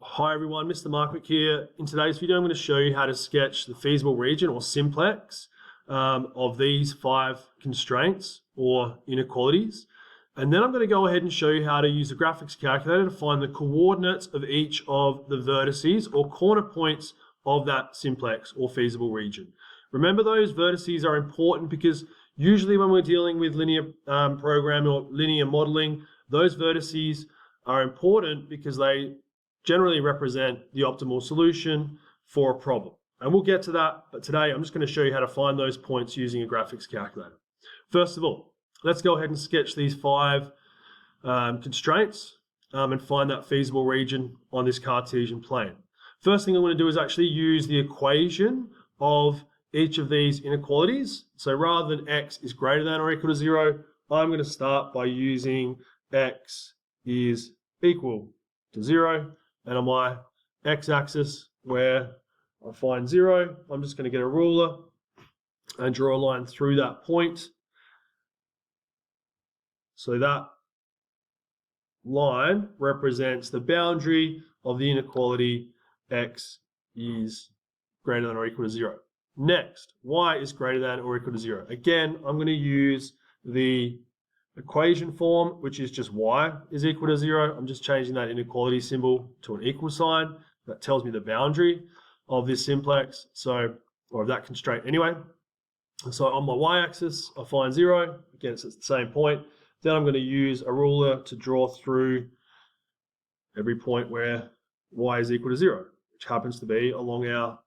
Hi everyone, Mr. Markwick here. In today's video, I'm going to show you how to sketch the feasible region or simplex of these 5 constraints or inequalities. And then I'm going to go ahead and show you how to use the graphics calculator to find the coordinates of each of the vertices or corner points of that simplex or feasible region. Remember, those vertices are important because usually when we're dealing with linear programming or linear modeling, those vertices are important because they generally represent the optimal solution for a problem. And we'll get to that, but today I'm just going to show you how to find those points using a graphics calculator. First of all, let's go ahead and sketch these 5 constraints and find that feasible region on this Cartesian plane. First thing I'm going to do is actually use the equation of each of these inequalities. So rather than x is greater than or equal to 0, I'm going to start by using x is equal to 0. And on my x-axis where I find 0, I'm just going to get a ruler and draw a line through that point. So that line represents the boundary of the inequality x is greater than or equal to 0. Next, y is greater than or equal to 0. Again, I'm going to use the equation form, which is just y is equal to 0. I'm just changing that inequality symbol to an equal sign. That tells me the boundary of this simplex, or of that constraint anyway. So on my y-axis, I find 0. Again, it's at the same point. Then I'm going to use a ruler to draw through every point where y is equal to 0, which happens to be along our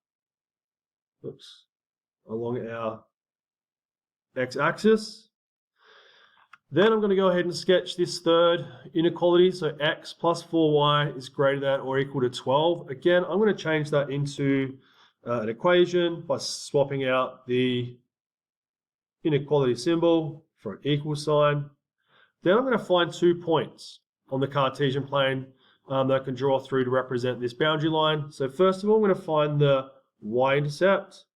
x-axis. Then I'm going to go ahead and sketch this third inequality. So x plus 4y is greater than or equal to 12. Again, I'm going to change that into an equation by swapping out the inequality symbol for an equal sign. Then I'm going to find 2 points on the Cartesian plane that I can draw through to represent this boundary line. So first of all, I'm going to find the y-intercept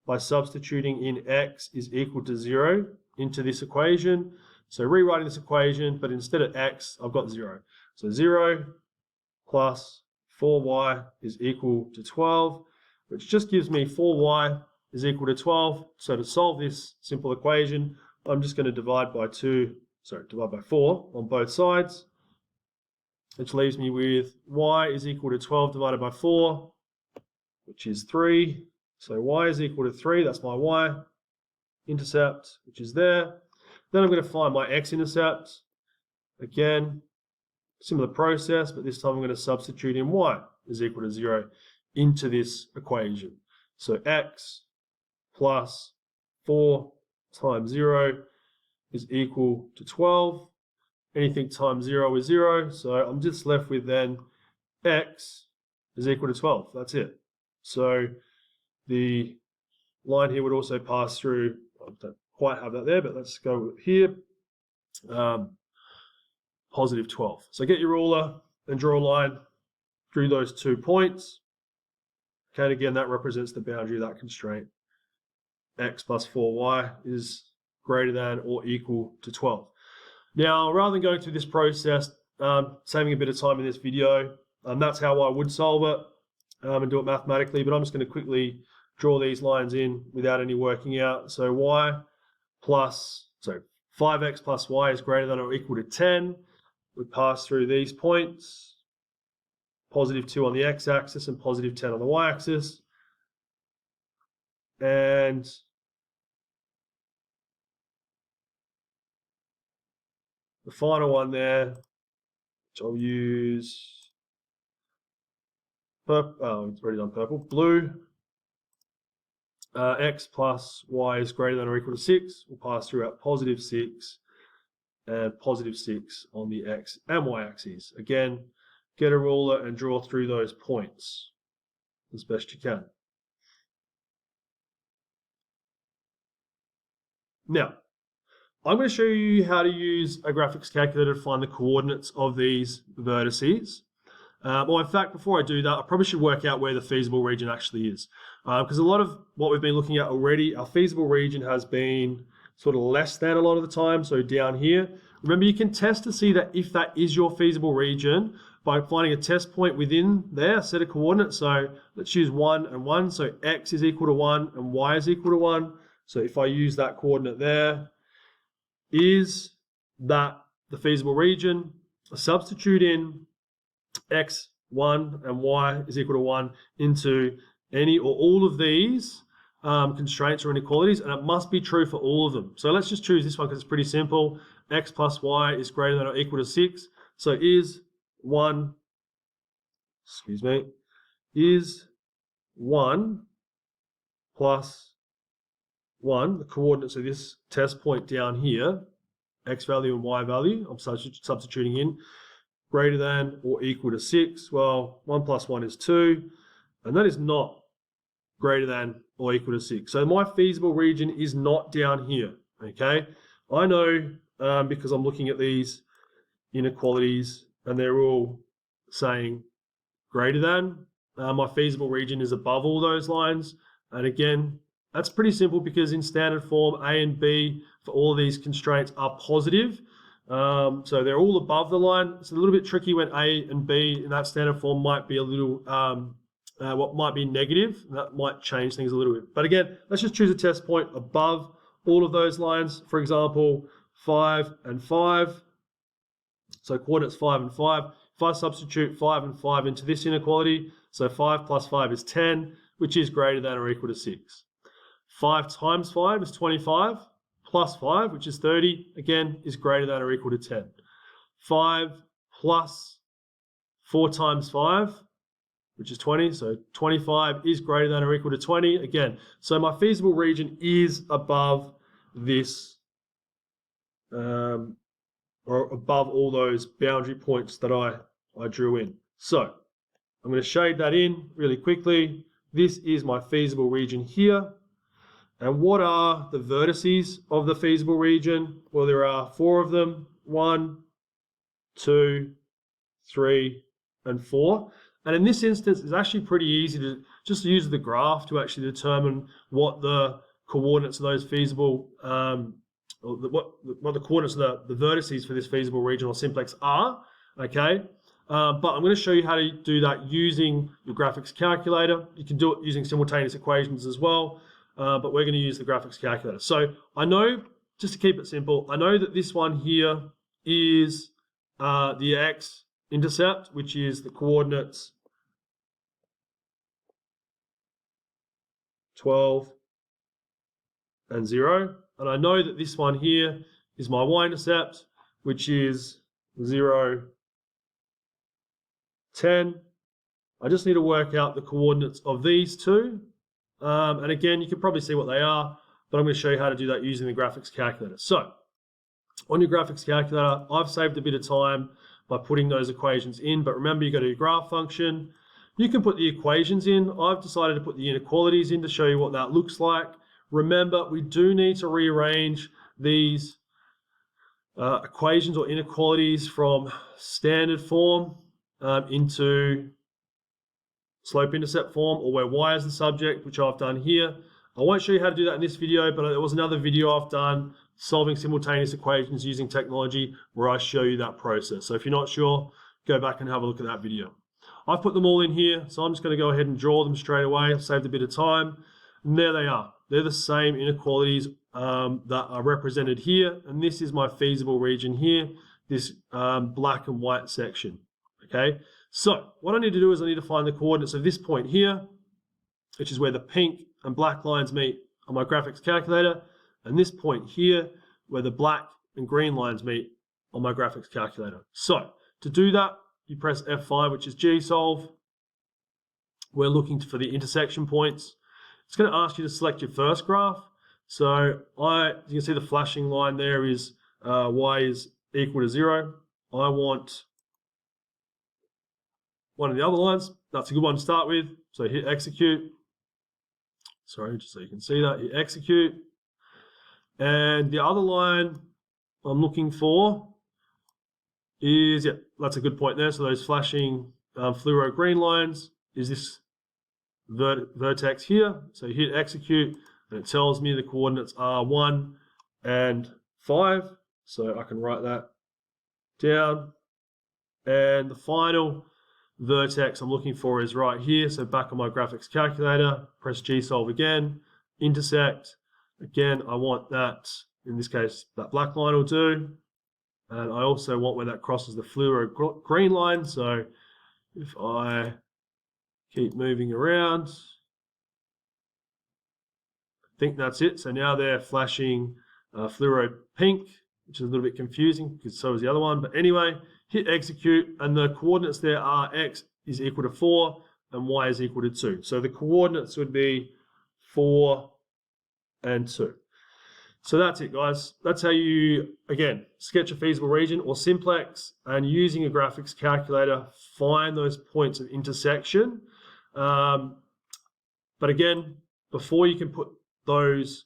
by substituting in x is equal to 0 into this equation. So rewriting this equation, but instead of x, I've got 0. So 0 plus 4y is equal to 12, which just gives me 4y is equal to 12. So to solve this simple equation, I'm just going to divide by 4 on both sides, which leaves me with y is equal to 12 divided by 4, which is 3. So y is equal to 3, that's my y-intercept, which is there. Then I'm going to find my x-intercept. Again, similar process, but this time I'm going to substitute in y is equal to 0 into this equation. So x plus 4 times 0 is equal to 12. Anything times 0 is 0, so I'm just left with then x is equal to 12. That's it. So the line here would also pass through, I don't quite have that there, but let's go here, positive 12. So get your ruler and draw a line through those 2 points. Okay, and again, that represents the boundary of that constraint. X plus 4y is greater than or equal to 12. Now, rather than going through this process, saving a bit of time in this video, that's how I would solve it and do it mathematically, but I'm just going to quickly draw these lines in without any working out. So 5x plus y is greater than or equal to 10. We pass through these points, positive 2 on the x-axis and positive 10 on the y-axis. And the final one there, which I'll use purple, it's already done purple, blue. X plus y is greater than or equal to 6. We'll pass through at positive 6 and positive 6 on the x and y axes. Again, get a ruler and draw through those points as best you can. Now, I'm going to show you how to use a graphics calculator to find the coordinates of these vertices. Well, in fact, before I do that, I probably should work out where the feasible region actually is. Because a lot of what we've been looking at already, our feasible region has been sort of less than a lot of the time, so down here. Remember, you can test to see that if that is your feasible region by finding a test point within there, set of coordinates. So let's use 1 and 1. So x is equal to 1 and y is equal to 1. So if I use that coordinate there, is that the feasible region? I substitute in x, 1, and y is equal to 1 into any or all of these constraints or inequalities, and it must be true for all of them. So let's just choose this one because it's pretty simple. X plus y is greater than or equal to 6. So is 1 plus 1, the coordinates of this test point down here, x value and y value, I'm substituting in, greater than or equal to 6. Well, 1 plus 1 is 2, and that is not greater than or equal to 6. So my feasible region is not down here, okay? I know because I'm looking at these inequalities and they're all saying greater than. My feasible region is above all those lines. And again, that's pretty simple because in standard form, A and B for all of these constraints are positive. So they're all above the line. It's a little bit tricky when A and B in that standard form might be a little, what might be negative. That might change things a little bit. But again, let's just choose a test point above all of those lines. For example, 5 and 5. So coordinates 5 and 5. If I substitute 5 and 5 into this inequality, so 5 plus 5 is 10, which is greater than or equal to 6. 5 times 5 is 25, plus 5, which is 30, again, is greater than or equal to 10. 5 plus 4 times 5, which is 20, so 25 is greater than or equal to 20, again. So my feasible region is above this, or above all those boundary points that I drew in. So I'm going to shade that in really quickly. This is my feasible region here. And what are the vertices of the feasible region? Well, there are 4 of them. 1, 2, 3, and 4. And in this instance, it's actually pretty easy to just use the graph to actually determine what the coordinates of those feasible, what the coordinates of the vertices for this feasible region or simplex are, okay? But I'm going to show you how to do that using your graphics calculator. You can do it using simultaneous equations as well, but we're going to use the graphics calculator. So I know, just to keep it simple, I know that this one here is the x-intercept, which is the coordinates 12 and 0. And I know that this one here is my y-intercept, which is 0, 10. I just need to work out the coordinates of these two. And again, you can probably see what they are, but I'm going to show you how to do that using the graphics calculator. So on your graphics calculator, I've saved a bit of time by putting those equations in, but remember you go to your graph function. You can put the equations in. I've decided to put the inequalities in to show you what that looks like. Remember, we do need to rearrange these equations or inequalities from standard form into slope-intercept form, or where y is the subject, which I've done here. I won't show you how to do that in this video, but there was another video I've done solving simultaneous equations using technology where I show you that process. So if you're not sure, go back and have a look at that video. I've put them all in here, so I'm just going to go ahead and draw them straight away. I've saved a bit of time. And there they are. They're the same inequalities that are represented here. And this is my feasible region here, this black and white section. Okay, so what I need to do is I need to find the coordinates of this point here, which is where the pink and black lines meet on my graphics calculator, and this point here, where the black and green lines meet on my graphics calculator. So to do that, you press F5, which is G-solve. We're looking for the intersection points. It's going to ask you to select your first graph. So you can see the flashing line there is y is equal to 0. I want one of the other lines. That's a good one to start with. So hit execute. Sorry, just so you can see that, hit execute. And the other line I'm looking for is, yeah, that's a good point there. So those flashing fluoro green lines is this vertex here. So you hit execute, and it tells me the coordinates are 1 and 5. So I can write that down. And the final vertex I'm looking for is right here. So back on my graphics calculator, press G-solve again, intersect. Again, I want that, in this case, that black line will do. And I also want where that crosses the fluoro green line. So if I keep moving around, I think that's it. So now they're flashing fluoro pink, which is a little bit confusing because so is the other one. But anyway, hit execute, and the coordinates there are x is equal to 4 and y is equal to 2. So the coordinates would be 4 and 2. So that's it, guys. That's how you, again, sketch a feasible region or simplex, and using a graphics calculator, find those points of intersection. But again, before you can put those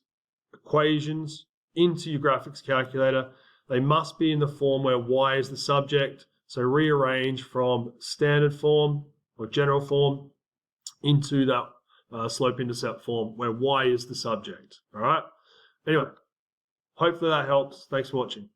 equations into your graphics calculator, they must be in the form where y is the subject. So rearrange from standard form or general form into that slope-intercept form where y is the subject. All right. Anyway, hopefully that helps. Thanks for watching.